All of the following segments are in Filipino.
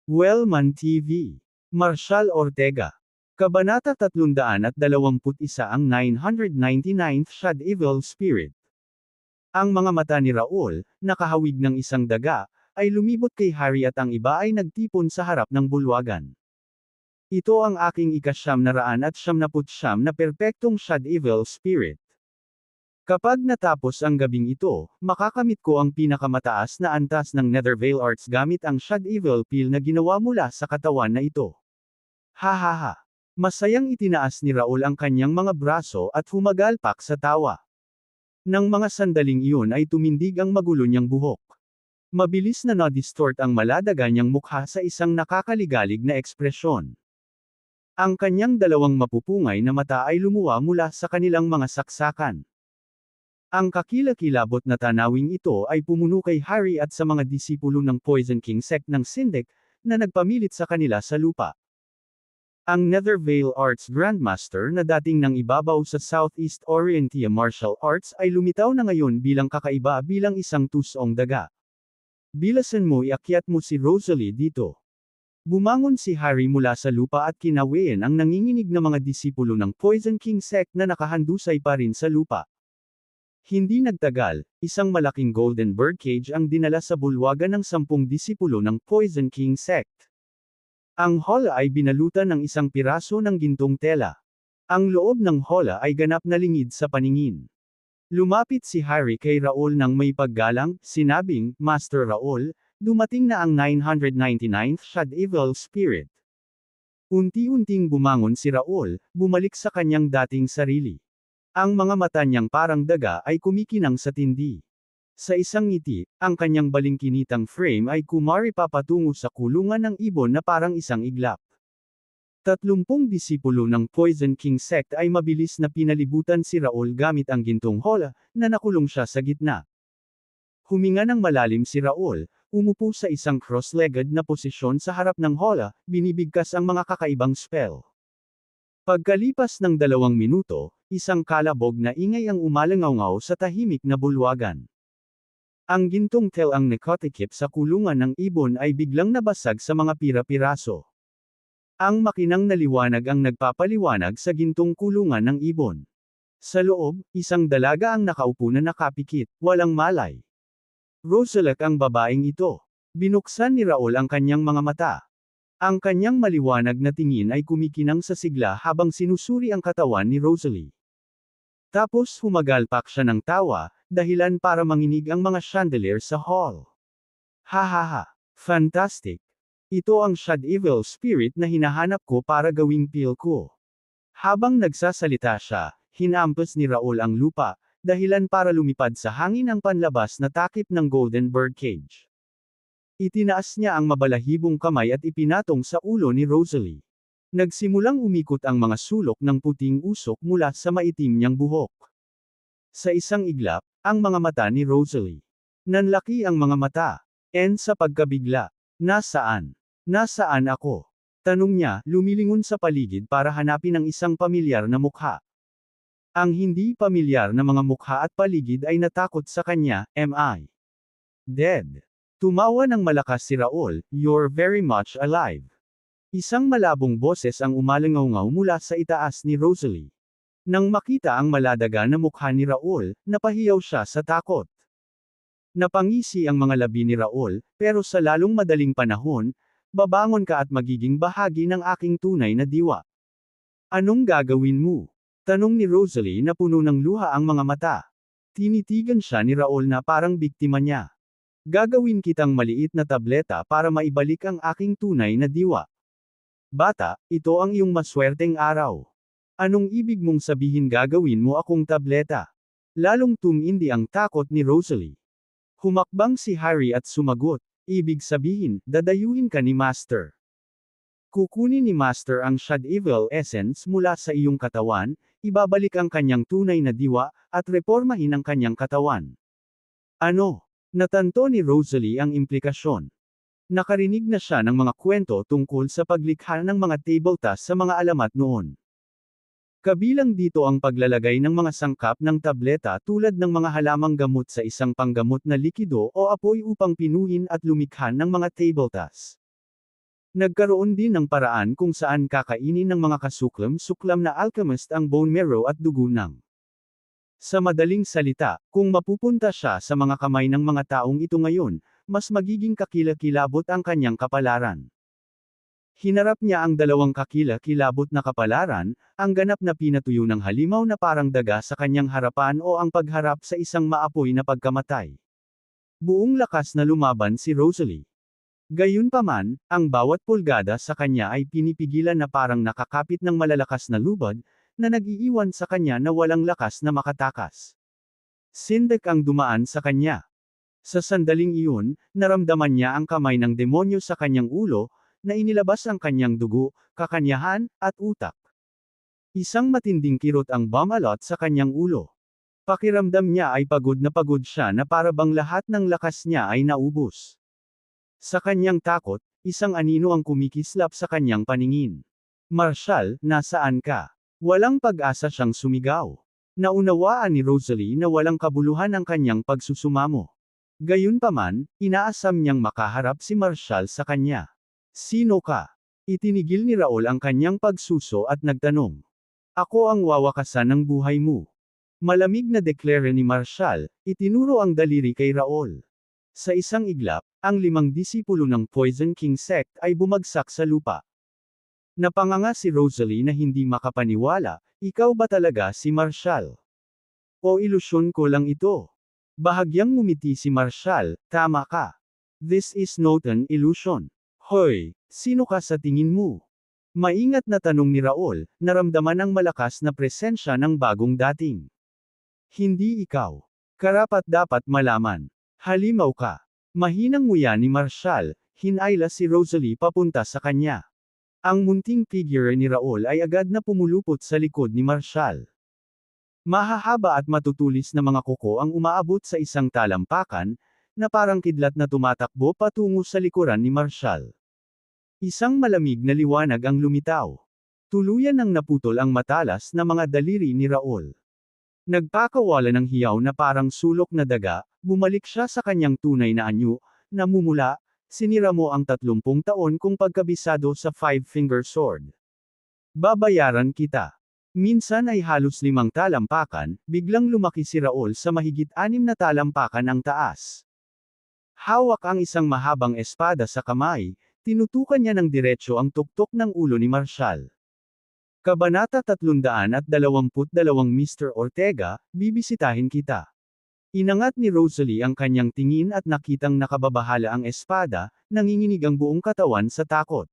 Wellman TV. Marshall Ortega. Kabanata 321 ang 999th Shad Evil Spirit. Ang mga mata ni Raul, nakahawig ng isang daga, ay lumibot kay Harry at ang iba ay nagtipon sa harap ng bulwagan. Ito ang aking ika-999 na perpektong Shad Evil Spirit. Kapag natapos ang gabing ito, makakamit ko ang pinakamataas na antas ng Nethervale Arts gamit ang Shad Evil Peel na ginawa mula sa katawan na ito. Hahaha. Masayang itinaas ni Raul ang kanyang mga braso at humagalpak sa tawa. Nang mga sandaling iyon ay tumindig ang magulo niyang buhok. Mabilis na na-distort ang maladaga niyang mukha sa isang nakakaligalig na ekspresyon. Ang kanyang dalawang mapupungay na mata ay lumuwa mula sa kanilang mga saksakan. Ang kakilakilabot na tanawing ito ay pumuno kay Harry at sa mga disipulo ng Poison King sect ng Syndic, na nagpamilit sa kanila sa lupa. Ang Nethervale Arts Grandmaster na dating nang ibabaw sa Southeast Orientia Martial Arts ay lumitaw na ngayon bilang kakaiba bilang isang tusong daga. Bilasan mo iakyat mo si Rosalie dito. Bumangon si Harry mula sa lupa at kinawayan ang nanginginig na mga disipulo ng Poison King sect na nakahandusay pa rin sa lupa. Hindi nagtagal, isang malaking golden birdcage ang dinala sa bulwagan ng 10 disipulo ng Poison King sect. Ang hola ay binalutan ng isang piraso ng gintong tela. Ang loob ng hola ay ganap na lingid sa paningin. Lumapit si Harry kay Raul nang may paggalang, sinabing, Master Raul, dumating na ang 999th Shad Evil Spirit. Unti-unting bumangon si Raul, bumalik sa kanyang dating sarili. Ang mga mata niyang parang daga ay kumikinang sa tindi. Sa isang ngiti, ang kanyang balingkinitang frame ay kumari papatungo sa kulungan ng ibon na parang isang iglap. 30 disipulo ng Poison King sect ay mabilis na pinalibutan si Raul gamit ang gintong hola, na nakulong siya sa gitna. Huminga ng malalim si Raul, umupo sa isang cross-legged na posisyon sa harap ng hola, binibigkas ang mga kakaibang spell. Pagkalipas ng 2 minuto, isang kalabog na ingay ang umalangaw sa tahimik na bulwagan. Ang gintong tel ang nakatikip sa kulungan ng ibon ay biglang nabasag sa mga pira-piraso. Ang makinang na liwanag ang nagpapaliwanag sa gintong kulungan ng ibon. Sa loob, isang dalaga ang nakaupo na nakapikit, walang malay. Rosalak ang babaeng ito. Binuksan ni Raul ang kanyang mga mata. Ang kanyang maliwanag na tingin ay kumikinang sa sigla habang sinusuri ang katawan ni Rosalie. Tapos humagalpak siya ng tawa, dahilan para manginig ang mga chandelier sa hall. Hahaha, fantastic! Ito ang Shad Evil Spirit na hinahanap ko para gawing peel ko. Habang nagsasalita siya, hinampas ni Raul ang lupa, dahilan para lumipad sa hangin ang panlabas na takip ng Golden Birdcage. Itinaas niya ang mabalahibong kamay at ipinatong sa ulo ni Rosalie. Nagsimulang umikot ang mga sulok ng puting usok mula sa maitim niyang buhok. Sa isang iglap, ang mga mata ni Rosalie. Nanlaki ang mga mata. Sa pagkabigla. Nasaan? Nasaan ako? Tanong niya, lumilingon sa paligid para hanapin ang isang pamilyar na mukha. Ang hindi pamilyar na mga mukha at paligid ay natakot sa kanya, am I dead? Tumawa ng malakas si Raul, you're very much alive. Isang malabong boses ang umalangaw mula sa itaas ni Rosalie. Nang makita ang maladaga na mukha ni Raul, napahiyaw siya sa takot. Napangisi ang mga labi ni Raul, pero sa lalong madaling panahon, babangon ka at magiging bahagi ng aking tunay na diwa. Anong gagawin mo? Tanong ni Rosalie na puno ng luha ang mga mata. Tinitigan siya ni Raul na parang biktima niya. Gagawin kitang maliit na tableta para maibalik ang aking tunay na diwa. Bata, ito ang iyong maswerteng araw. Anong ibig mong sabihin gagawin mo akong tableta? Lalong tumindi ang takot ni Rosalie. Humakbang si Harry at sumagot, ibig sabihin, dadayuhin ka ni Master. Kukunin ni Master ang Shad Evil Essence mula sa iyong katawan, ibabalik ang kanyang tunay na diwa, at reformahin ang kanyang katawan. Ano? Natanto ni Rosalie ang implikasyon. Nakarinig na siya ng mga kwento tungkol sa paglikha ng mga tabletas sa mga alamat noon. Kabilang dito ang paglalagay ng mga sangkap ng tableta tulad ng mga halamang gamot sa isang panggamot na likido o apoy upang pinuhin at lumikha ng mga tabletas. Nagkaroon din ng paraan kung saan kakainin ng mga kasuklam-suklam na alchemist ang bone marrow at dugo ng. Sa madaling salita, kung mapupunta siya sa mga kamay ng mga taong ito ngayon, mas magiging kakilakilabot ang kanyang kapalaran. Hinarap niya ang dalawang kakilakilabot na kapalaran, ang ganap na pinatuyo ng halimaw na parang daga sa kanyang harapan o ang pagharap sa isang maapoy na pagkamatay. Buong lakas na lumaban si Rosalie. Gayunpaman, ang bawat pulgada sa kanya ay pinipigilan na parang nakakapit ng malalakas na lubad, na nag-iiwan sa kanya na walang lakas na makatakas. Sindak ang dumaan sa kanya. Sa sandaling iyon, naramdaman niya ang kamay ng demonyo sa kanyang ulo, na inilabas ang kanyang dugo, kakanyahan, at utak. Isang matinding kirot ang bumalot sa kanyang ulo. Pakiramdam niya ay pagod siya na para bang lahat ng lakas niya ay naubos. Sa kanyang takot, isang anino ang kumikislap sa kanyang paningin. Marshall, nasaan ka? Walang pag-asa siyang sumigaw. Naunawaan ni Rosalie na walang kabuluhan ang kanyang pagsusumamo. Gayunpaman, inaasam niyang makaharap si Marshall sa kanya. Sino ka? Itinigil ni Raul ang kanyang pagsuso at nagtanong. Ako ang wawakasan ng buhay mo. Malamig na deklare ni Marshall, itinuro ang daliri kay Raul. Sa isang iglap, ang 5 disipulo ng Poison King sect ay bumagsak sa lupa. Napanganga si Rosalie na hindi makapaniwala, ikaw ba talaga si Marshall? O ilusyon ko lang ito? Bahagyang ngumiti si Marshall, tama ka. This is not an illusion. Hoy, sino ka sa tingin mo? Maingat na tanong ni Raul, naramdaman ang malakas na presensya ng bagong dating. Hindi ikaw. Karapat-dapat malaman. Halimaw ka. Mahinang nguya ni Marshall, hinayla si Rosalie papunta sa kanya. Ang munting figure ni Raul ay agad na pumulupot sa likod ni Marshall. Mahahaba at matutulis na mga kuko ang umaabot sa isang talampakan, na parang kidlat na tumatakbo patungo sa likuran ni Marshall. Isang malamig na liwanag ang lumitaw. Tuluyan nang naputol ang matalas na mga daliri ni Raul. Nagpakawala ng hiyaw na parang sulok na daga, bumalik siya sa kanyang tunay na anyo, namumula, sinira mo ang 30 taon kong pagkabisado sa five-finger sword. Babayaran kita. Minsan ay halos 5 talampakan, biglang lumaki si Raul sa mahigit 6 na talampakan ang taas. Hawak ang isang mahabang espada sa kamay, tinutukan niya ng diretso ang tuktok ng ulo ni Marshall. Kabanata 322 Mr. Ortega, bibisitahin kita. Inangat ni Rosalie ang kanyang tingin at nakitang nakababahala ang espada, nanginginig ang buong katawan sa takot.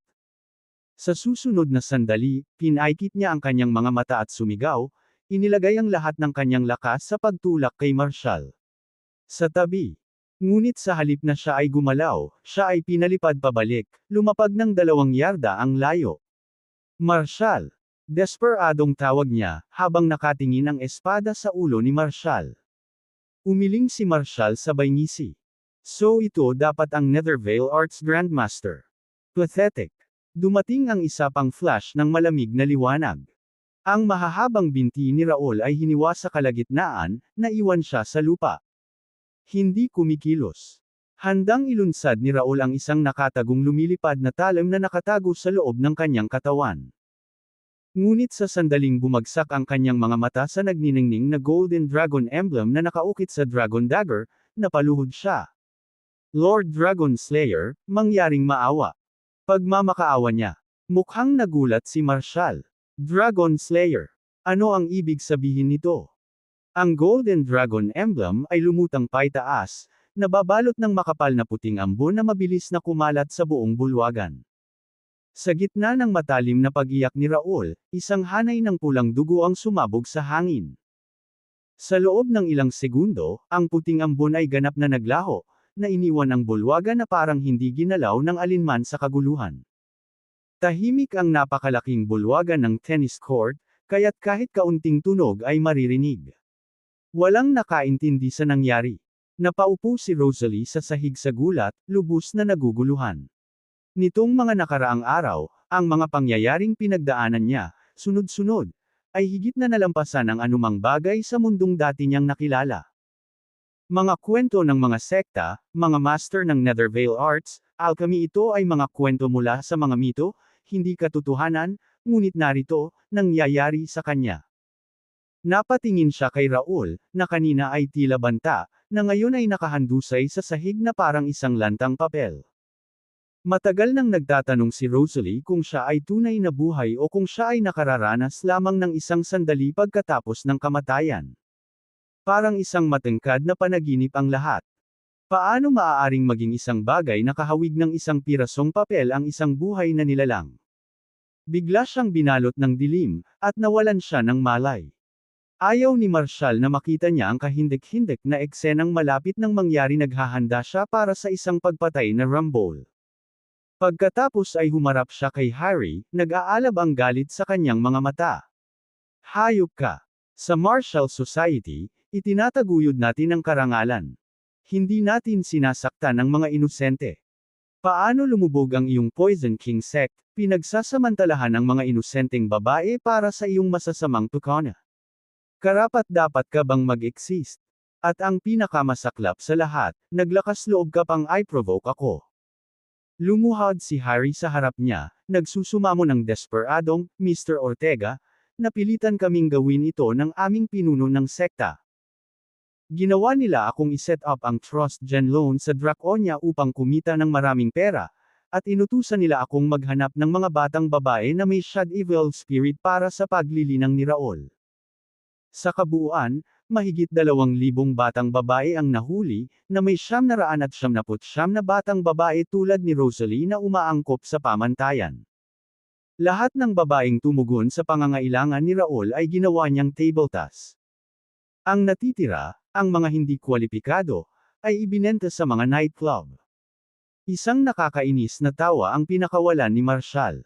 Sa susunod na sandali, pinaikit niya ang kanyang mga mata at sumigaw, inilagay ang lahat ng kanyang lakas sa pagtulak kay Marshall. Sa tabi. Ngunit sa halip na siya ay gumalaw, siya ay pinalipad pabalik, lumapag ng 2 yarda ang layo. Marshall! Desperadong tawag niya, habang nakatingin ang espada sa ulo ni Marshall. Umiling si Marshall sabay ngisi. So ito dapat ang Nethervale Arts Grandmaster. Pathetic. Dumating ang isa pang flash ng malamig na liwanag. Ang mahahabang binti ni Raul ay hiniwa sa kalagitnaan, naiwan siya sa lupa. Hindi kumikilos. Handang ilunsad ni Raul ang isang nakatagong lumilipad na talim na nakatago sa loob ng kanyang katawan. Ngunit sa sandaling bumagsak ang kanyang mga mata sa nagniningning na Golden Dragon emblem na nakaukit sa Dragon Dagger, napaluhod siya. Lord Dragon Slayer, mangyaring maawa. Pagmamakaawa niya. Mukhang nagulat si Marshall. Dragon Slayer. Ano ang ibig sabihin nito? Ang Golden Dragon emblem ay lumutang paitaas, nababalot ng makapal na puting ambon na mabilis na kumalat sa buong bulwagan. Sa gitna ng matalim na pag-iyak ni Raul, isang hanay ng pulang dugo ang sumabog sa hangin. Sa loob ng ilang segundo, ang puting ambon ay ganap na naglaho, na iniwan ang bulwagan na parang hindi ginalaw ng alinman sa kaguluhan. Tahimik ang napakalaking bulwagan ng tennis court, kaya't kahit kaunting tunog ay maririnig. Walang nakaintindi sa nangyari. Napaupo si Rosalie sa sahig sa gulat, lubos na naguguluhan. Nitong mga nakaraang araw, ang mga pangyayaring pinagdaanan niya, sunod-sunod, ay higit na nalampasan ang anumang bagay sa mundong dati niyang nakilala. Mga kwento ng mga sekta, mga master ng Nethervale Arts, Alchemy ito ay mga kwento mula sa mga mito, hindi katotohanan, ngunit narito, nangyayari sa kanya. Napatingin siya kay Raul, na kanina ay tila banta, na ngayon ay nakahandusay sa sahig na parang isang lantang papel. Matagal nang nagtatanong si Rosalie kung siya ay tunay na buhay o kung siya ay nakararanas lamang ng isang sandali pagkatapos ng kamatayan. Parang isang matangkad na panaginip ang lahat. Paano maaaring maging isang bagay na kahawig ng isang pirasong papel ang isang buhay na nilalang? Bigla siyang binalot ng dilim, at nawalan siya ng malay. Ayaw ni Marshall na makita niya ang kahindik-hindik na eksenang malapit nang mangyari. Naghahanda siya para sa isang pagpatay na rumble. Pagkatapos ay humarap siya kay Harry, nag-aalab ang galit sa kanyang mga mata. Hayop ka! Sa Marshall Society, itinataguyod natin ang karangalan. Hindi natin sinasaktan ang mga inosente. Paano lumubog ang iyong Poison King sect, pinagsasamantalahan ang mga inosenteng babae para sa iyong masasamang tukona? Karapat-dapat ka bang mag-exist? At ang pinakamasaklap sa lahat, naglakas loob ka pang i-provoke ako. Lumuhod si Harry sa harap niya, nagsusumamo ng desperadong, Mr. Ortega, napilitan kaming gawin ito ng aming pinuno ng sekta. Ginawa nila akong iset up ang Trust Gen Loan sa Draconia upang kumita ng maraming pera, at inutusan nila akong maghanap ng mga batang babae na may Shad Evil Spirit para sa paglilinang ni Raul. Sa kabuuan, mahigit 2,000 batang babae ang nahuli, na may 999 na batang babae tulad ni Rosalie na umaangkop sa pamantayan. Lahat ng babaeng tumugon sa pangangailangan ni Raul ay ginawa niyang table task. Ang natitira, ang mga hindi kwalipikado, ay ibinenta sa mga nightclub. Isang nakakainis na tawa ang pinakawalan ni Marshall.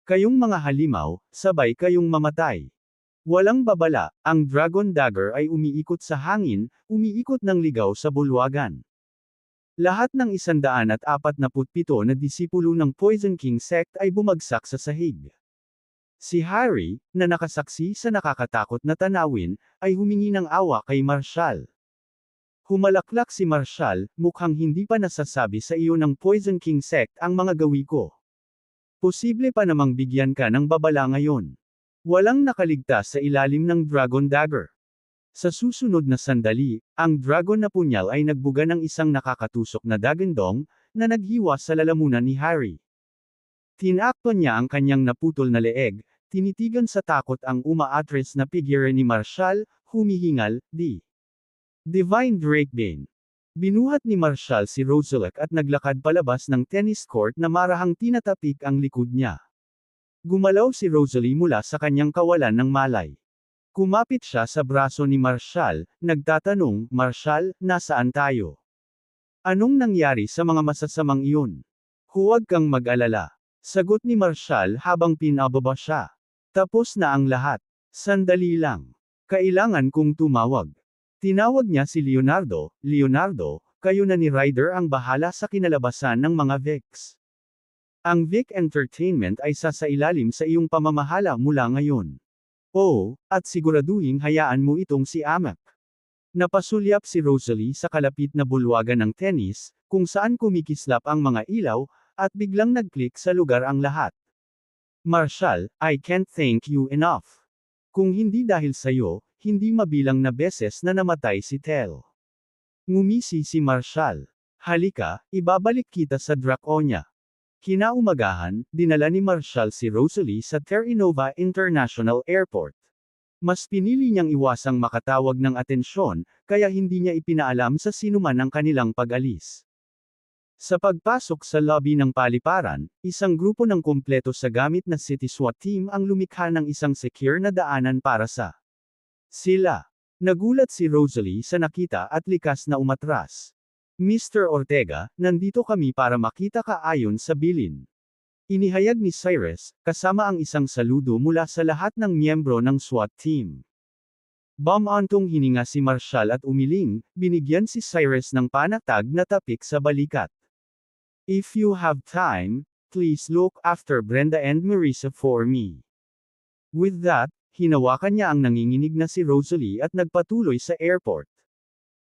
Kayong mga halimaw, sabay kayong mamatay. Walang babala, ang Dragon Dagger ay umiikot sa hangin, umiikot ng ligaw sa bulwagan. Lahat ng 147 na disipulo ng Poison King sect ay bumagsak sa sahig. Si Harry, na nakasaksi sa nakakatakot na tanawin, ay humingi ng awa kay Marshall. Humalaklak si Marshall, mukhang hindi pa nasasabi sa iyo ng Poison King sect ang mga gawi ko. Posible pa namang bigyan ka ng babala ngayon. Walang nakaligtas sa ilalim ng Dragon Dagger. Sa susunod na sandali, ang dragon na punyal ay nagbuga ng isang nakakatusok na dagandong, na naghiwa sa lalamunan ni Harry. Tinakpan niya ang kanyang naputol na leeg, tinitigan sa takot ang umaatres na figure ni Marshall, humihingal, Divine Drakebane. Binuhat ni Marshall si Rosalek at naglakad palabas ng tennis court na marahang tinatapik ang likod niya. Gumalaw si Rosalie mula sa kanyang kawalan ng malay. Kumapit siya sa braso ni Marshall, nagtatanong, Marshall, nasaan tayo? Anong nangyari sa mga masasamang iyon? Huwag kang mag-alala. Sagot ni Marshall habang pinababa siya. Tapos na ang lahat. Sandali lang. Kailangan kong tumawag. Tinawag niya si Leonardo, Leonardo, kayo na ni Ryder ang bahala sa kinalabasan ng mga Vicks. Ang Vic Entertainment ay sasailalim sa iyong pamamahala mula ngayon. Oh, at siguraduhin hayaan mo itong si Amak. Napasulyap si Rosalie sa kalapit na bulwagan ng tennis, kung saan kumikislap ang mga ilaw, at biglang nag-click sa lugar ang lahat. Marshall, I can't thank you enough. Kung hindi dahil sa'yo, hindi mabilang na beses na namatay si Tel. Ngumisi si Marshall. Halika, ibabalik kita sa Draconia. Kinaumagahan, dinala ni Marshall si Rosalie sa Terranova International Airport. Mas pinili niyang iwasang makatawag ng atensyon, kaya hindi niya ipinaalam sa sinuman ang kanilang pag-alis. Sa pagpasok sa lobby ng paliparan, isang grupo ng kumpleto sa gamit na City SWAT team ang lumikha ng isang secure na daanan para sa sila. Nagulat si Rosalie sa nakita at likas na umatras. Mr. Ortega, nandito kami para makita ka ayon sa bilin. Inihayag ni Cyrus, kasama ang isang saludo mula sa lahat ng miyembro ng SWAT team. Bumantong hininga si Marshall at umiling, binigyan si Cyrus ng panatag na tapik sa balikat. If you have time, please look after Brenda and Marisa for me. With that, hinawakan niya ang nanginginig na si Rosalie at nagpatuloy sa airport.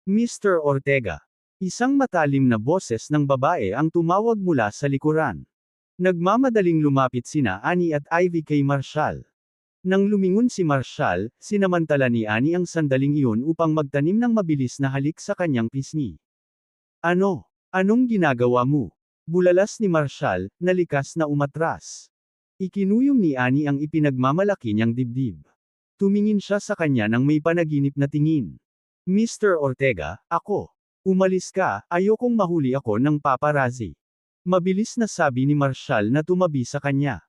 Mr. Ortega. Isang matalim na boses ng babae ang tumawag mula sa likuran. Nagmamadaling lumapit sina Annie at Ivy kay Marshall. Nang lumingon si Marshall, sinamantala ni Annie ang sandaling iyon upang magtanim ng mabilis na halik sa kanyang pisngi. Ano? Anong ginagawa mo? Bulalas ni Marshall, na likas na umatras. Ikinuyom ni Annie ang ipinagmamalaki niyang dibdib. Tumingin siya sa kanya nang may panaginip na tingin. Mr. Ortega, ako. Umalis ka, ayokong mahuli ako ng paparazzi. Mabilis na sabi ni Marshall na tumabi sa kanya.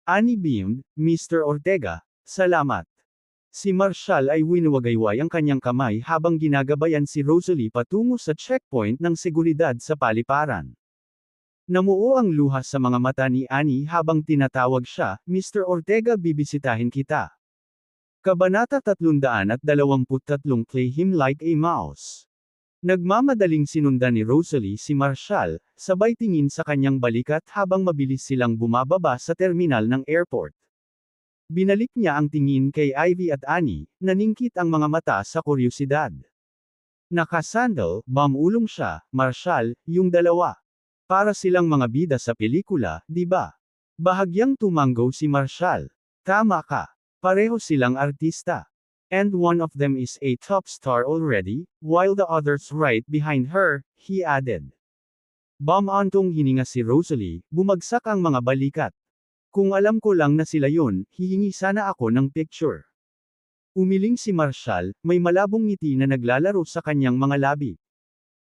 Annie beamed, Mr. Ortega, salamat. Si Marshall ay winuwagayway ang kanyang kamay habang ginagabayan si Rosalie patungo sa checkpoint ng seguridad sa paliparan. Namuo ang luha sa mga mata ni Annie habang tinatawag siya, Mr. Ortega bibisitahin kita. Kabanata 323 Play Him Like a Mouse. Nagmamadaling sinundan ni Rosalie si Marshall, sabay tingin sa kanyang balikat habang mabilis silang bumababa sa terminal ng airport. Binalik niya ang tingin kay Ivy at Annie, naningkit ang mga mata sa kuryosidad. Nakasandal, bamulong siya, Marshall, yung dalawa. Para silang mga bida sa pelikula, di ba? Bahagyang tumanggo si Marshall. Tama ka. Pareho silang artista. And one of them is a top star already, while the other's right behind her, he added. Bamantong hininga si Rosalie, bumagsak ang mga balikat. Kung alam ko lang na sila yun, hihingi sana ako ng picture. Umiling si Marshall, may malabong ngiti na naglalaro sa kanyang mga labi.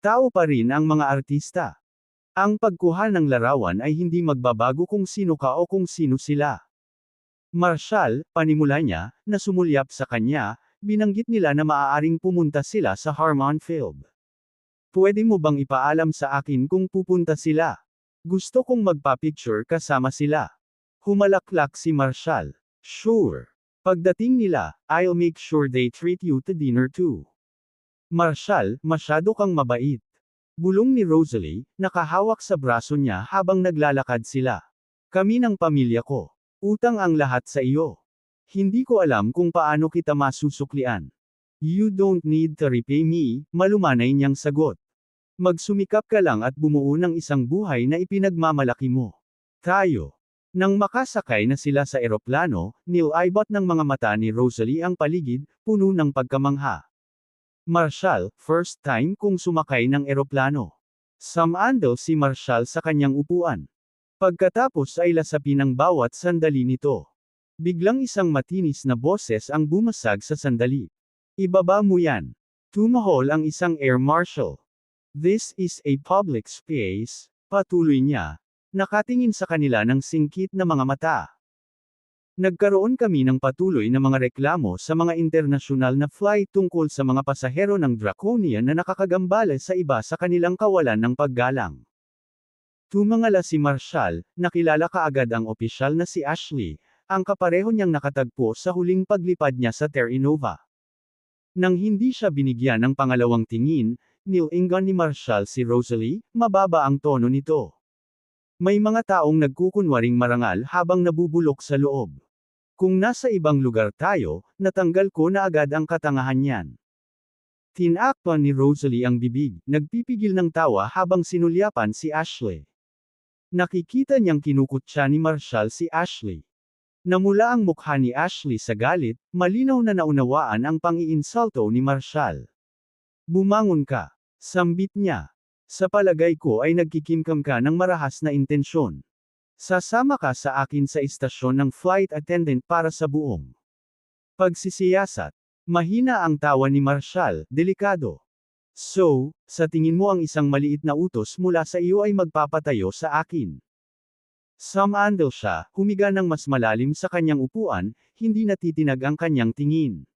Tao pa rin ang mga artista. Ang pagkuha ng larawan ay hindi magbabago kung sino ka o kung sino sila. Marshall, panimula niya, na sumulyap sa kanya, binanggit nila na maaaring pumunta sila sa Harmon Field. Pwede mo bang ipaalam sa akin kung pupunta sila? Gusto kong magpa-picture kasama sila. Humalaklak si Marshall. Sure. Pagdating nila, I'll make sure they treat you to dinner too. Marshall, masyado kang mabait. Bulong ni Rosalie, nakahawak sa braso niya habang naglalakad sila. Kami ng pamilya ko. Utang ang lahat sa iyo. Hindi ko alam kung paano kita masusuklian. You don't need to repay me, malumanay niyang sagot. Magsumikap ka lang at bumuo ng isang buhay na ipinagmamalaki mo. Tayo. Nang makasakay na sila sa eroplano, nilibot ng mga mata ni Rosalie ang paligid, puno ng pagkamangha. Marshall, first time kong sumakay ng eroplano. Samandal si Marshall sa kanyang upuan. Pagkatapos ay lasapin ang bawat sandali nito. Biglang isang matinis na boses ang bumasag sa sandali. Ibaba mo yan. Tumahol ang isang air marshal. This is a public space, patuloy niya, nakatingin sa kanila ng singkit na mga mata. Nagkaroon kami ng patuloy na mga reklamo sa mga internasyonal na flight tungkol sa mga pasahero ng Draconian na nakakagambala sa iba sa kanilang kawalan ng paggalang. Tumangala si Marshall, nakilala kaagad ang opisyal na si Ashley, ang kapareho niyang nakatagpo sa huling paglipad niya sa Terra Nova. Nang hindi siya binigyan ng pangalawang tingin, nilingan ni Marshall si Rosalie, mababa ang tono nito. May mga taong nagkukunwaring marangal habang nabubulok sa loob. Kung nasa ibang lugar tayo, natanggal ko na agad ang katangahan niyan. Tinakpan ni Rosalie ang bibig, nagpipigil ng tawa habang sinulyapan si Ashley. Nakikita niyang kinukutya ni Marshall si Ashley. Namula ang mukha ni Ashley sa galit, malinaw na naunawaan ang pang-iinsulto ni Marshall. Bumangon ka. Sambit niya. Sa palagay ko ay nagkikimkam ka ng marahas na intensyon. Sasama ka sa akin sa istasyon ng flight attendant para sa buong pagsisiyasat. Mahina ang tawa ni Marshall, delikado. So, sa tingin mo ang isang maliit na utos mula sa iyo ay magpapatayo sa akin. Samandal siya, humiga ng mas malalim sa kanyang upuan, hindi natitinag ang kanyang tingin.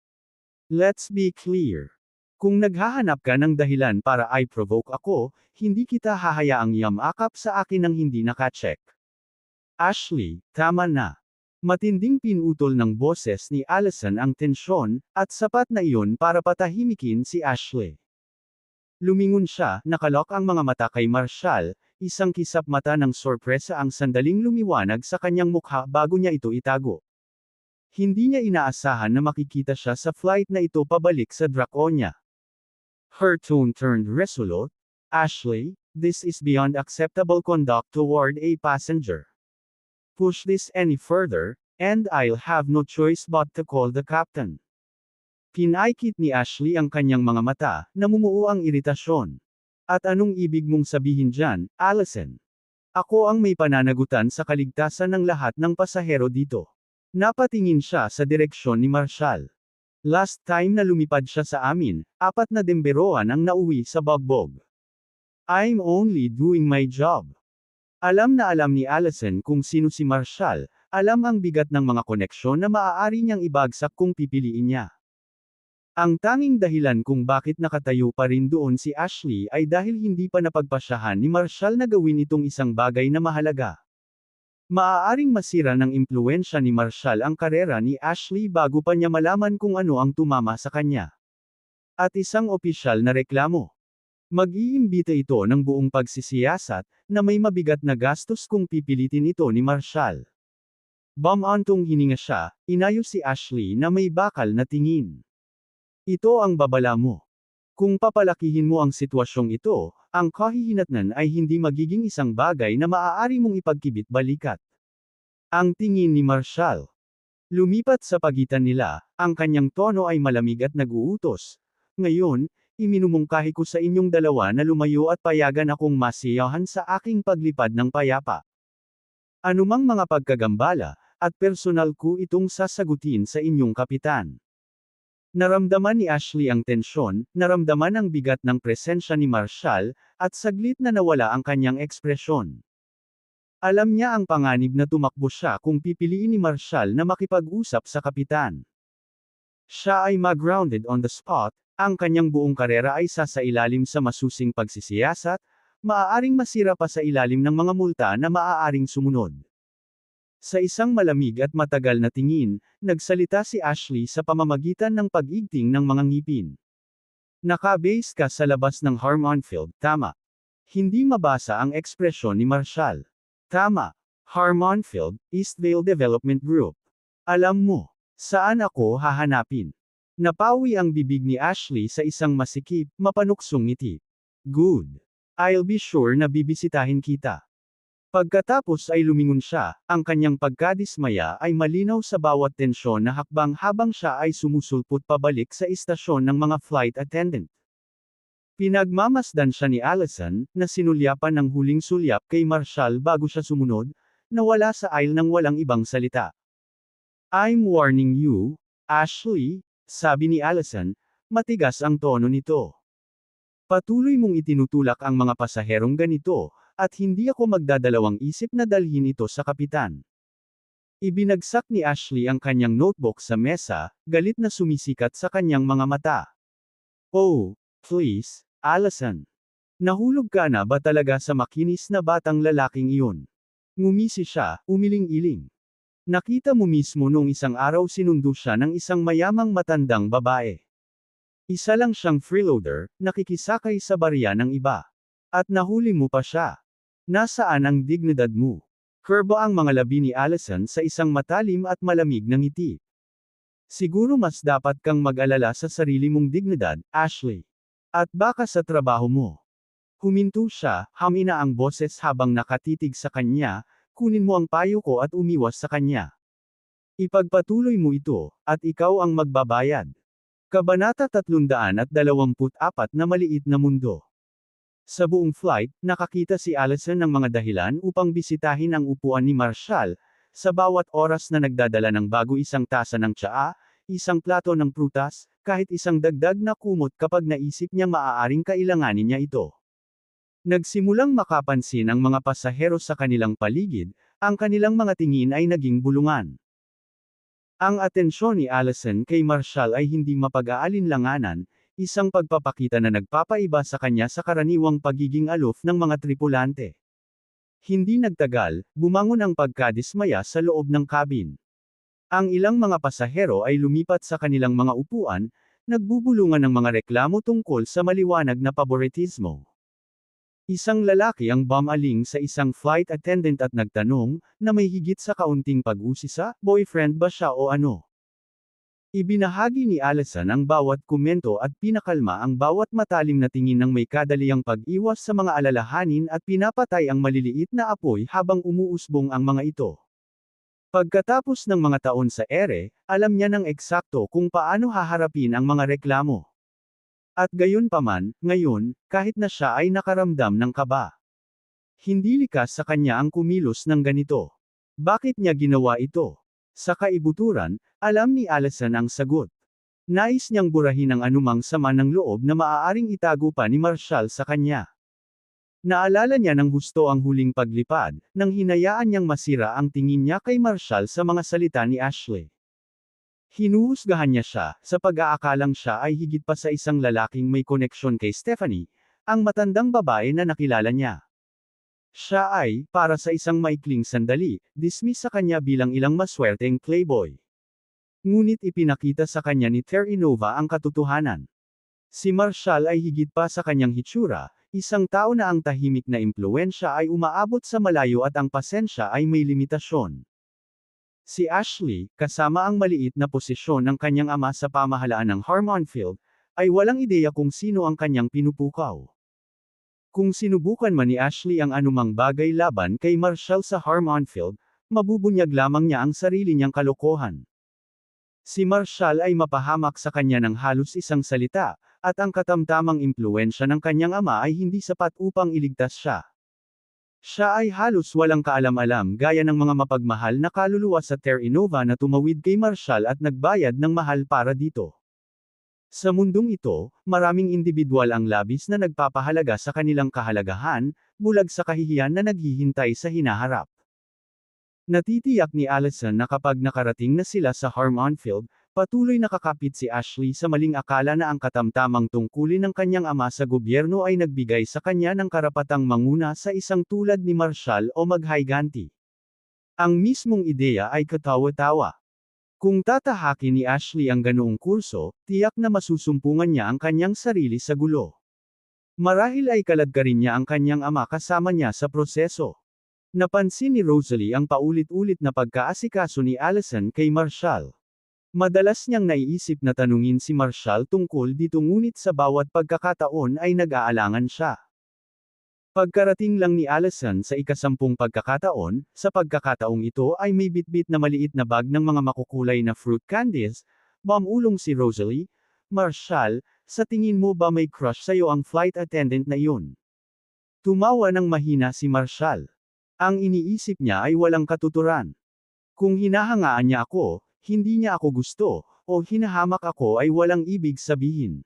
Let's be clear. Kung naghahanap ka ng dahilan para i-provoke ako, hindi kita hahayaang yamakap sa akin ng hindi nakacheck. Ashley, tama na. Matinding pinutol ng boses ni Allison ang tensyon, at sapat na iyon para patahimikin si Ashley. Lumingon siya, nakalok ang mga mata kay Marshall, isang kisap mata ng sorpresa ang sandaling lumiwanag sa kanyang mukha bago niya ito itago. Hindi niya inaasahan na makikita siya sa flight na ito pabalik sa Draconia. Her tone turned resolute. Ashley, this is beyond acceptable conduct toward a passenger. Push this any further, and I'll have no choice but to call the captain. Pinaikit ni Ashley ang kanyang mga mata, namumuo ang iritasyon. At anong ibig mong sabihin dyan, Allison? Ako ang may pananagutan sa kaligtasan ng lahat ng pasahero dito. Napatingin siya sa direksyon ni Marshall. Last time na lumipad siya sa amin, 4 na demberoan ang nauwi sa Bugbog. I'm only doing my job. Alam na alam ni Allison kung sino si Marshall, alam ang bigat ng mga koneksyon na maaari niyang ibagsak kung pipiliin niya. Ang tanging dahilan kung bakit nakatayo pa rin doon si Ashley ay dahil hindi pa napagpasyahan ni Marshall na gawin itong isang bagay na mahalaga. Maaaring masira ng impluwensya ni Marshall ang karera ni Ashley bago pa niya malaman kung ano ang tumama sa kanya. At isang opisyal na reklamo. Mag-iimbita ito ng buong pagsisiyasat, na may mabigat na gastos kung pipilitin ito ni Marshall. Bumantong hininga siya, inayos si Ashley na may bakal na tingin. Ito ang babala mo. Kung papalakihin mo ang sitwasyong ito, ang kahihinatnan ay hindi magiging isang bagay na maaari mong ipagkibit balikat. Ang tingin ni Marshall. Lumipat sa pagitan nila, ang kanyang tono ay malamig at nag-uutos. Ngayon, iminumungkahi ko sa inyong dalawa na lumayo at payagan akong masiyahan sa aking paglipad ng payapa. Anumang mga pagkagambala, at personal ko itong sasagutin sa inyong kapitan. Naramdaman ni Ashley ang tensyon, naramdaman ang bigat ng presensya ni Marshall, at saglit na nawala ang kanyang ekspresyon. Alam niya ang panganib na tumakbo siya kung pipiliin ni Marshall na makipag-usap sa kapitan. Siya ay mag-grounded on the spot, ang kanyang buong karera ay sasailalim sa masusing pagsisiyasat, maaaring masira pa sa ilalim ng mga multa na maaaring sumunod. Sa isang malamig at matagal na tingin, nagsalita si Ashley sa pamamagitan ng pag-igting ng mga ngipin. Naka-base ka sa labas ng Harmonfield, tama. Hindi mabasa ang ekspresyon ni Marshall. Tama. Harmonfield, Eastvale Development Group. Alam mo, saan ako hahanapin? Napawi ang bibig ni Ashley sa isang masikip, mapanuksong ngiti. Good. I'll be sure na bibisitahin kita. Pagkatapos ay lumingon siya, ang kanyang pagkadismaya ay malinaw sa bawat tensyon na hakbang habang siya ay sumusulpot pabalik sa istasyon ng mga flight attendant. Pinagmamasdan siya ni Allison, na sinulyapan ng huling sulyap kay Marshall bago siya sumunod, nawala sa aisle ng walang ibang salita. I'm warning you, Ashley, sabi ni Allison, matigas ang tono nito. Patuloy mong itinutulak ang mga pasaherong ganito, at hindi ako magdadalawang isip na dalhin ito sa kapitan. Ibinagsak ni Ashley ang kanyang notebook sa mesa, galit na sumisikat sa kanyang mga mata. Oh, please, Allison. Nahulog ka na ba talaga sa makinis na batang lalaking iyon? Ngumisi siya, umiling-iling. Nakita mo mismo noong isang araw sinundo siya ng isang mayamang matandang babae. Isa lang siyang freeloader, nakikisakay sa barya ng iba. At nahuli mo pa siya. Nasaan ang dignidad mo? Kurba ang mga labi ni Allison sa isang matalim at malamig na ngiti. Siguro mas dapat kang mag-alala sa sarili mong dignidad, Ashley. At baka sa trabaho mo. Huminto siya, hamina ang boses habang nakatitig sa kanya, kunin mo ang payo ko at umiwas sa kanya. Ipagpatuloy mo ito, at ikaw ang magbabayad. Kabanata 324 na Maliit na Mundo. Sa buong flight, nakakita si Allison ng mga dahilan upang bisitahin ang upuan ni Marshall, sa bawat oras na nagdadala ng bago isang tasa ng tsaa, isang plato ng prutas, kahit isang dagdag na kumot kapag naisip niyang maaaring kailanganin niya ito. Nagsimulang makapansin ang mga pasahero sa kanilang paligid, ang kanilang mga tingin ay naging bulungan. Ang atensyon ni Allison kay Marshall ay hindi mapag-aalinlanganan, isang pagpapakita na nagpapaiba sa kanya sa karaniwang pagiging aloof ng mga tripulante. Hindi nagtagal, bumangon ang pagkadismaya sa loob ng cabin. Ang ilang mga pasahero ay lumipat sa kanilang mga upuan, nagbubulungan ng mga reklamo tungkol sa maliwanag na paboritismo. Isang lalaki ang bumaling sa isang flight attendant at nagtanong, na may higit sa kaunting pag-usisa, boyfriend ba siya o ano? Ibinahagi ni Allison ang bawat komento at pinakalma ang bawat matalim na tingin ng may kadaliang pag-iwas sa mga alalahanin at pinapatay ang maliliit na apoy habang umuusbong ang mga ito. Pagkatapos ng mga taon sa ere, alam niya ng eksakto kung paano haharapin ang mga reklamo. At gayunpaman, ngayon, kahit na siya ay nakaramdam ng kaba, hindi likas sa kanya ang kumilos ng ganito. Bakit niya ginawa ito? Sa kaibuturan, alam ni Allison ang sagot. Nais niyang burahin ang anumang sama ng loob na maaaring itago pa ni Marshall sa kanya. Naalala niya ng husto ang huling paglipad, nang hinayaan niyang masira ang tingin niya kay Marshall sa mga salita ni Ashley. Hinuhusgahan niya siya, sa pag-aakalang siya ay higit pa sa isang lalaking may koneksyon kay Stephanie, ang matandang babae na nakilala niya. Siya ay, para sa isang maikling sandali, dismiss sa kanya bilang ilang maswerteng playboy. Ngunit ipinakita sa kanya ni Terry Nova ang katotohanan. Si Marshall ay higit pa sa kanyang hitsura, isang tao na ang tahimik na impluwensya ay umaabot sa malayo at ang pasensya ay may limitasyon. Si Ashley, kasama ang maliit na posisyon ng kanyang ama sa pamahalaan ng Harmonfield, ay walang ideya kung sino ang kanyang pinupukaw. Kung sinubukan man ni Ashley ang anumang bagay laban kay Marshall sa Harmonfield, mabubunyag lamang niya ang sarili niyang kalokohan. Si Marshall ay mapahamak sa kanya ng halos isang salita, at ang katamtamang impluwensya ng kanyang ama ay hindi sapat upang iligtas siya. Siya ay halos walang kaalam-alam gaya ng mga mapagmahal na kaluluwa sa Terry Nova na tumawid kay Marshall at nagbayad ng mahal para dito. Sa mundong ito, maraming indibidwal ang labis na nagpapahalaga sa kanilang kahalagahan, bulag sa kahihiyan na naghihintay sa hinaharap. Natitiyak ni Allison na kapag nakarating na sila sa Harmonfield, patuloy nakakapit si Ashley sa maling akala na ang katamtamang tungkulin ng kanyang ama sa gobyerno ay nagbigay sa kanya ng karapatang manguna sa isang tulad ni Marshall o maghayganti. Ang mismong ideya ay katawa-tawa. Kung tatahakin ni Ashley ang ganoong kurso, tiyak na masusumpungan niya ang kanyang sarili sa gulo. Marahil ay kaladkarin niya ang kanyang ama kasama niya sa proseso. Napansin ni Rosalie ang paulit-ulit na pagkaasikaso ni Allison kay Marshall. Madalas niyang naiisip na tanungin si Marshall tungkol dito ngunit sa bawat pagkakataon ay nag-aalangan siya. Pagkarating lang ni Allison sa ika-10 pagkakataon, sa pagkakataong ito ay may bitbit na maliit na bag ng mga makukulay na fruit candies, bumulong si Rosalie, Marshall, sa tingin mo ba may crush sa'yo ang flight attendant na yun? Tumawa ng mahina si Marshall. Ang iniisip niya ay walang katuturan. Kung hinahangaan niya ako, hindi niya ako gusto, o hinahamak ako ay walang ibig sabihin.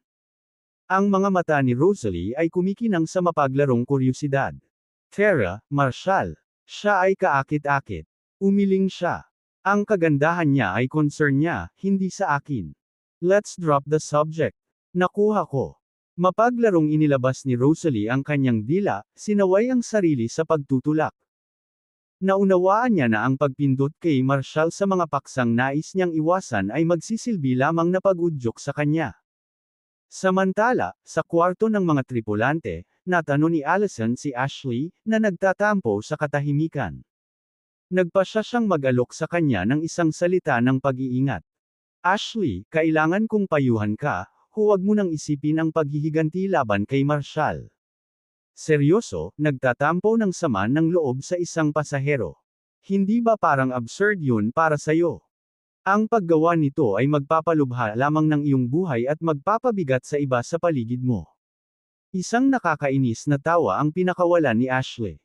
Ang mga mata ni Rosalie ay kumikinang sa mapaglarong kuryosidad. Tara, Marshall. Siya ay kaakit-akit. Umiling siya. Ang kagandahan niya ay concern niya, hindi sa akin. Let's drop the subject. Nakuha ko. Mapaglarong inilabas ni Rosalie ang kanyang dila, sinaway ang sarili sa pagtutulak. Naunawaan niya na ang pagpindot kay Marshall sa mga paksang nais niyang iwasan ay magsisilbi lamang na pag-udyok sa kanya. Samantala, sa kwarto ng mga tripulante, natanong ni Allison si Ashley, na nagtatampo sa katahimikan. Nagpa siyang mag-alok sa kanya ng isang salita ng pag-iingat. Ashley, kailangan kong payuhan ka, huwag mo nang isipin ang paghihiganti laban kay Marshall. Seryoso, nagtatampo ng sama ng loob sa isang pasahero. Hindi ba parang absurd yun para sa'yo? Ang paggawa nito ay magpapalubha lamang ng iyong buhay at magpapabigat sa iba sa paligid mo. Isang nakakainis na tawa ang pinakawalan ni Ashley.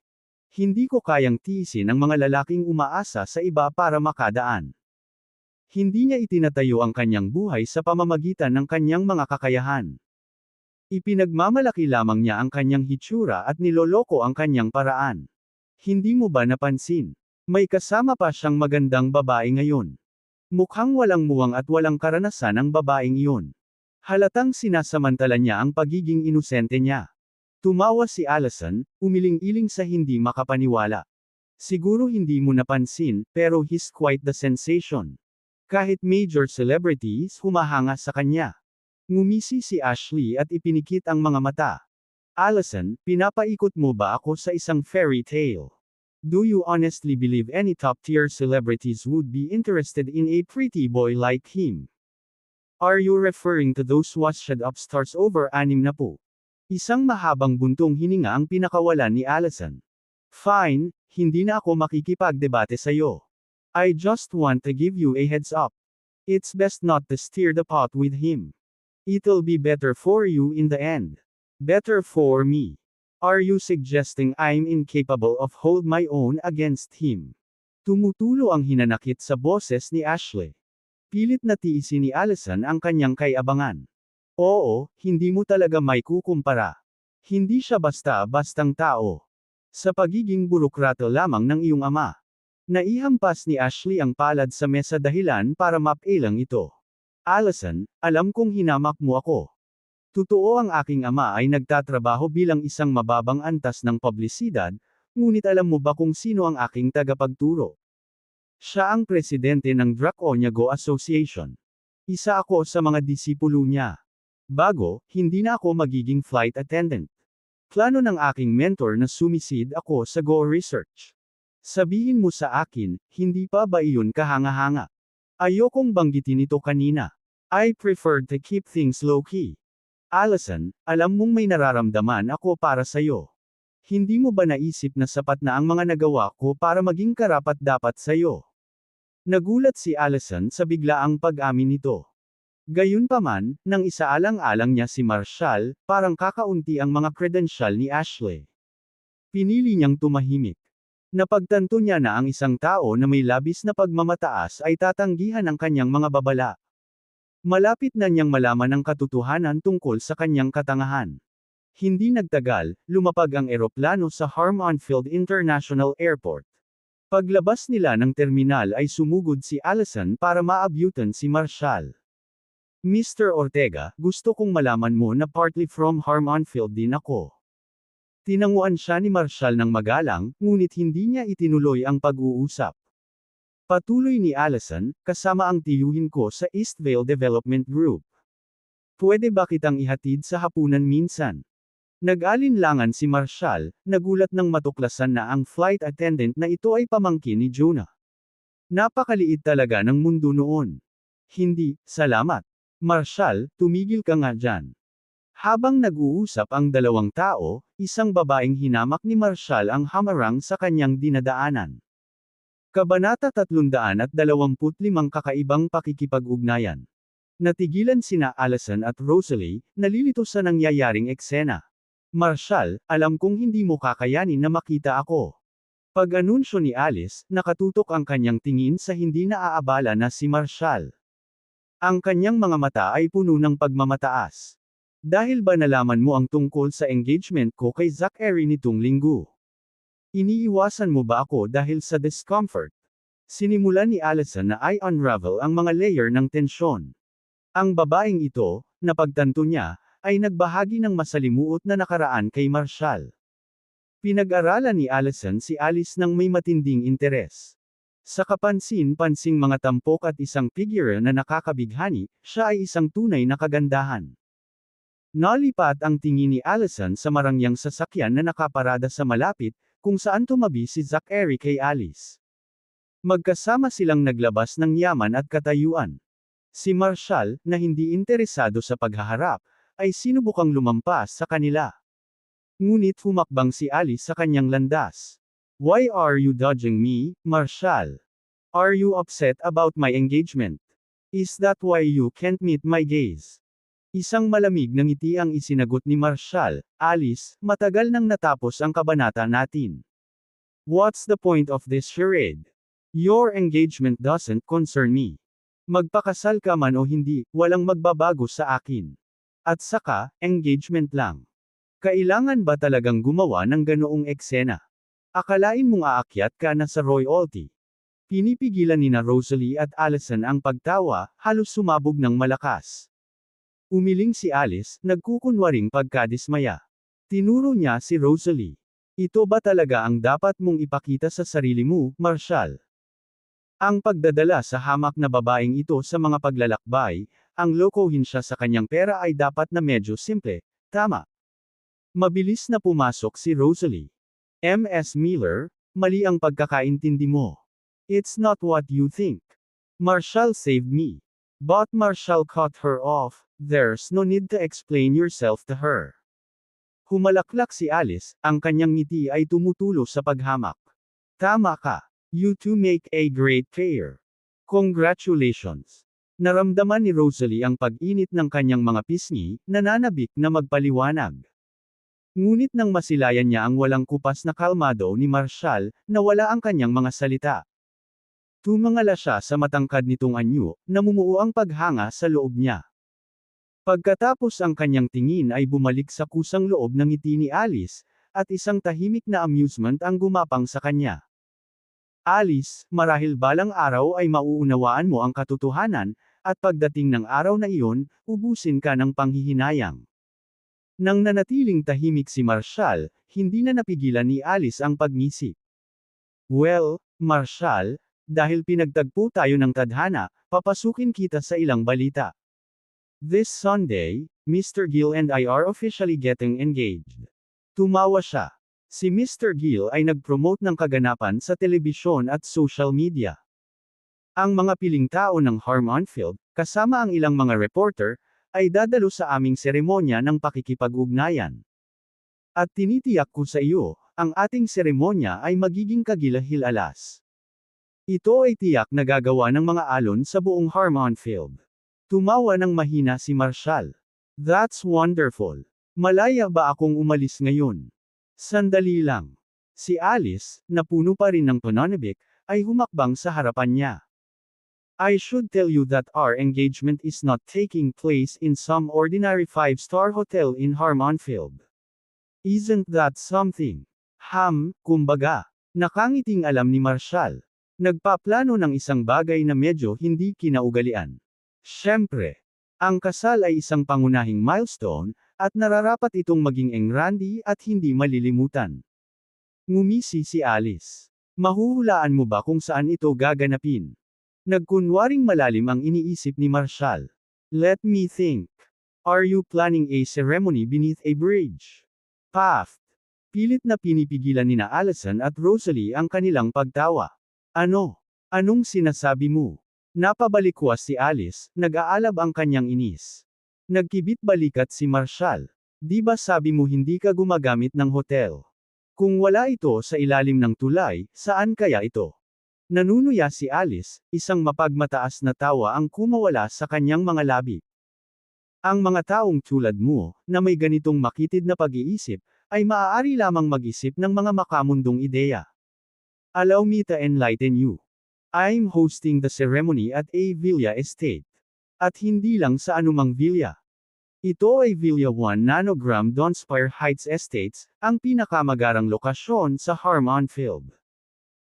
Hindi ko kayang tiisin ang mga lalaking umaasa sa iba para makadaan. Hindi niya itinatayo ang kanyang buhay sa pamamagitan ng kanyang mga kakayahan. Ipinagmamalaki lamang niya ang kanyang hitsura at niloloko ang kanyang paraan. Hindi mo ba napansin? May kasama pa siyang magandang babae ngayon. Mukhang walang muwang at walang karanasan ang babaeng iyon. Halatang sinasamantala niya ang pagiging inosente niya. Tumawa si Allison, umiling-iling sa hindi makapaniwala. Siguro hindi mo napansin, pero he's quite the sensation. Kahit major celebrities humahanga sa kanya. Ngumisi si Ashley at ipinikit ang mga mata. Allison, pinapaikot mo ba ako sa isang fairy tale? Do you honestly believe any top-tier celebrities would be interested in a pretty boy like him? Are you referring to those washed up stars over 60? Isang mahabang buntong hininga ang pinakawalan ni Allison. Fine, hindi na ako makikipagdebate sa'yo. I just want to give you a heads up. It's best not to stir the pot with him. It'll be better for you in the end. Better for me. Are you suggesting I'm incapable of hold my own against him? Tumutulo ang hinanakit sa boses ni Ashley. Pilit na tiisin ni Allison ang kanyang kaiabangan. Oo, hindi mo talaga may kukumpara. Hindi siya basta-bastang tao. Sa pagiging burokrato lamang ng iyong ama. Naihampas ni Ashley ang palad sa mesa dahilan para mapailang ito. Allison, alam kong hinamak mo ako. Totoo ang aking ama ay nagtatrabaho bilang isang mababang antas ng publisidad, ngunit alam mo ba kung sino ang aking tagapagturo? Siya ang presidente ng Draconia Go Association. Isa ako sa mga disipulo niya. Bago, hindi na ako magiging flight attendant. Plano ng aking mentor na sumisid ako sa Go Research. Sabihin mo sa akin, hindi pa ba iyon kahanga-hanga? Ayokong banggitin ito kanina. I prefer to keep things low-key. Allison, alam mong may nararamdaman ako para sa'yo. Hindi mo ba naisip na sapat na ang mga nagawa ko para maging karapat-dapat sa'yo? Nagulat si Allison sa biglaang pag-amin nito. Gayunpaman, nang isaalang-alang niya si Marshall, parang kakaunti ang mga kredensyal ni Ashley. Pinili niyang tumahimik. Napagtanto niya na ang isang tao na may labis na pagmamataas ay tatanggihan ang kanyang mga babala. Malapit na niyang malaman ang katotohanan tungkol sa kanyang katangahan. Hindi nagtagal, lumapag ang eroplano sa Harmon-Field International Airport. Paglabas nila ng terminal ay sumugod si Allison para maabyutan si Marshall. Mr. Ortega, gusto kong malaman mo na partly from Harmon-Field din ako. Tinanguan siya ni Marshall ng magalang, ngunit hindi niya itinuloy ang pag-uusap. Patuloy ni Allison, kasama ang tiyuhin ko sa Eastvale Development Group. Pwede ba kitang ihatid sa hapunan minsan? Nag-alinlangan si Marshall, nagulat nang matuklasan na ang flight attendant na ito ay pamangkin ni Jonah. Napakaliit talaga ng mundo noon. Hindi, salamat. Marshall, tumigil ka nga dyan. Habang nag-uusap ang dalawang tao, isang babaeng hinamak ni Marshall ang hamarang sa kanyang dinadaanan. Kabanata 325 Kakaibang pakikipag-ugnayan. Natigilan sina Allison at Rosalie, nalilito sa nangyayaring eksena. Marshall, alam kong hindi mo kakayanin na makita ako. Pag-anunsyo ni Alice, nakatutok ang kanyang tingin sa hindi naaabala na si Marshall. Ang kanyang mga mata ay puno ng pagmamataas. Dahil ba nalaman mo ang tungkol sa engagement ko kay Zachary nitong linggo? Iniiwasan mo ba ako dahil sa discomfort? Sinimulan ni Allison na i-unravel ang mga layer ng tensyon. Ang babaeng ito, napagtanto niya, ay nagbahagi ng masalimuot na nakaraan kay Marshall. Pinag-aralan ni Allison si Alice ng may matinding interes. Sa kapansin-pansing mga tampok at isang figure na nakakabighani, siya ay isang tunay na kagandahan. Nalipat ang tingin ni Allison sa marangyang sasakyan na nakaparada sa malapit, kung saan tumabi si Zachary kay Alice. Magkasama silang naglabas ng yaman at katayuan. Si Marshall, na hindi interesado sa paghaharap, ay sinubukang lumampas sa kanila. Ngunit humakbang si Alice sa kanyang landas. Why are you dodging me, Marshall? Are you upset about my engagement? Is that why you can't meet my gaze? Isang malamig na ngiti ang isinagot ni Marshall. Alice, matagal nang natapos ang kabanata natin. What's the point of this charade? Your engagement doesn't concern me. Magpakasal ka man o hindi, walang magbabago sa akin. At saka, engagement lang. Kailangan ba talagang gumawa ng ganoong eksena? Akalain mong aakyat ka na sa royalty. Pinipigilan nina Rosalie at Allison ang pagtawa, halos sumabog ng malakas. Umiling si Alice, nagkukunwaring pagkadismaya. Tinuro niya si Rosalie. Ito ba talaga ang dapat mong ipakita sa sarili mo, Marshall? Ang pagdadala sa hamak na babaeng ito sa mga paglalakbay, ang lokohin siya sa kanyang pera ay dapat na medyo simple, tama. Mabilis na pumasok si Rosalie. Ms. Miller, mali ang pagkakaintindi mo. It's not what you think. Marshall saved me. But Marshall cut her off. There's no need to explain yourself to her. Humalaklak si Alice, ang kanyang ngiti ay tumutulo sa paghamak. Tama ka. You two make a great pair. Congratulations. Naramdaman ni Rosalie ang pag-init ng kanyang mga pisngi, nananabik na magpaliwanag. Ngunit nang masilayan niya ang walang kupas na kalmado ni Marshall, nawala ang kanyang mga salita. Tumangala siya sa matangkad nitong anyo, namumuo ang paghanga sa loob niya. Pagkatapos ang kanyang tingin ay bumalik sa kusang loob ng ngiti ni Alice, at isang tahimik na amusement ang gumapang sa kanya. Alice, marahil balang araw ay mauunawaan mo ang katotohanan, at pagdating ng araw na iyon, ubusin ka ng panghihinayang. Nang nanatiling tahimik si Marshall, hindi na napigilan ni Alice ang pagngisi. Well, Marshall, dahil pinagtagpo tayo ng tadhana, papasukin kita sa ilang balita. This Sunday, Mr. Gill and I are officially getting engaged. Tumawa siya. Si Mr. Gill ay nag-promote ng kaganapan sa telebisyon at social media. Ang mga piling tao ng Harm On-Field, kasama ang ilang mga reporter, ay dadalo sa aming seremonya ng pakikipag-ugnayan. At tinitiyak ko sa iyo, ang ating seremonya ay magiging kagilahil-alas. Ito ay tiyak na gagawa ng mga alon sa buong Harm On-Field. Tumawa ng mahina si Marshall. That's wonderful. Malaya ba akong umalis ngayon? Sandali lang. Si Alice, na puno pa rin ng pananabik, ay humakbang sa harapan niya. I should tell you that our engagement is not taking place in some ordinary five-star hotel in Harm On-Field. Isn't that something? Kumbaga. Nakangiting alam ni Marshall. Nagpaplano ng isang bagay na medyo hindi kinaugalian. Siyempre, ang kasal ay isang pangunahing milestone, at nararapat itong maging engrandi at hindi malilimutan. Ngumisi si Alice. Mahuhulaan mo ba kung saan ito gaganapin? Nagkunwaring malalim ang iniisip ni Marshall. Let me think. Are you planning a ceremony beneath a bridge? Paft. Pilit na pinipigilan nina Allison at Rosalie ang kanilang pagtawa. Ano? Anong sinasabi mo? Napabalikwas si Alice, nag-aalab ang kanyang inis. Nagkibit balikat si Marshall. Di ba sabi mo hindi ka gumagamit ng hotel? Kung wala ito sa ilalim ng tulay, saan kaya ito? Nanunuya si Alice, isang mapagmataas na tawa ang kumawala sa kanyang mga labi. Ang mga taong tulad mo, na may ganitong makitid na pag-iisip, ay maaari lamang mag-isip ng mga makamundong ideya. Allow me to enlighten you. I'm hosting the ceremony at a villa estate. At hindi lang sa anumang villa. Ito ay Villa 1 Nanogram Donspire Heights Estates, ang pinakamagarang lokasyon sa Harm On-Field.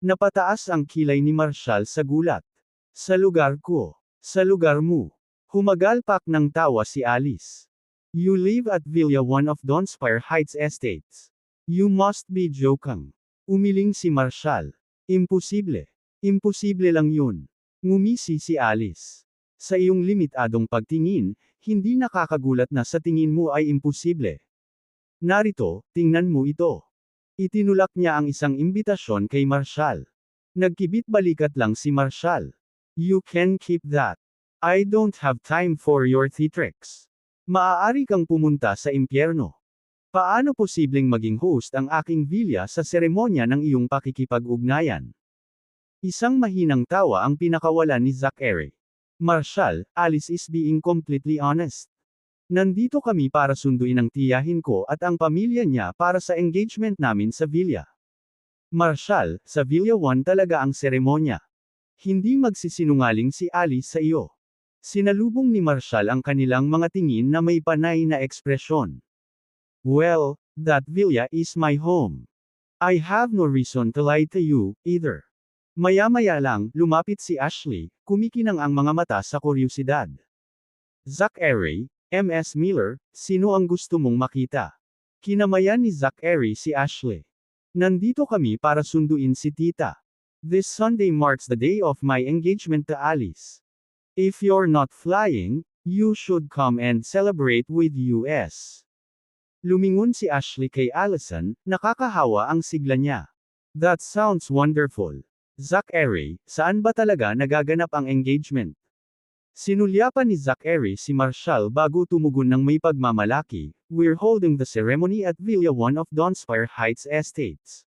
Napataas ang kilay ni Marshall sa gulat. Sa lugar ko. Sa lugar mo. Humagalpak ng tawa si Alice. You live at Villa 1 of Donspire Heights Estates. You must be joking. Umiling si Marshall. Imposible. Imposible lang yun. Ngumisi si Alice. Sa iyong limitadong pagtingin, hindi nakakagulat na sa tingin mo ay imposible. Narito, tingnan mo ito. Itinulak niya ang isang imbitasyon kay Marshall. Nagkibit balikat lang si Marshall. You can keep that. I don't have time for your theatrics. Maaari kang pumunta sa impyerno. Paano posibleng maging host ang aking villa sa seremonya ng iyong pakikipag-ugnayan? Isang mahinang tawa ang pinakawalan ni Zachary. Marshall, Alice is being completely honest. Nandito kami para sunduin ang tiyahin ko at ang pamilya niya para sa engagement namin sa villa. Marshall, sa Villa 1 talaga ang seremonya. Hindi magsisinungaling si Alice sa iyo. Sinalubong ni Marshall ang kanilang mga tingin na may panay na ekspresyon. Well, that villa is my home. I have no reason to lie to you, either. Maya-maya lang, lumapit si Ashley, kumikinang ang mga mata sa kuryosidad. Zachary, Ms. Miller, sino ang gusto mong makita? Kinamayan ni Zachary si Ashley. Nandito kami para sunduin si tita. This Sunday marks the day of my engagement to Alice. If you're not flying, you should come and celebrate with us. Lumingon si Ashley kay Allison, nakakahawa ang sigla niya. That sounds wonderful. Zachary, saan ba talaga nagaganap ang engagement? Sinulyapan ni Zachary si Marshall bago tumugon ng may pagmamalaki, "We're holding the ceremony at Villa 1 of Donspire Heights Estates."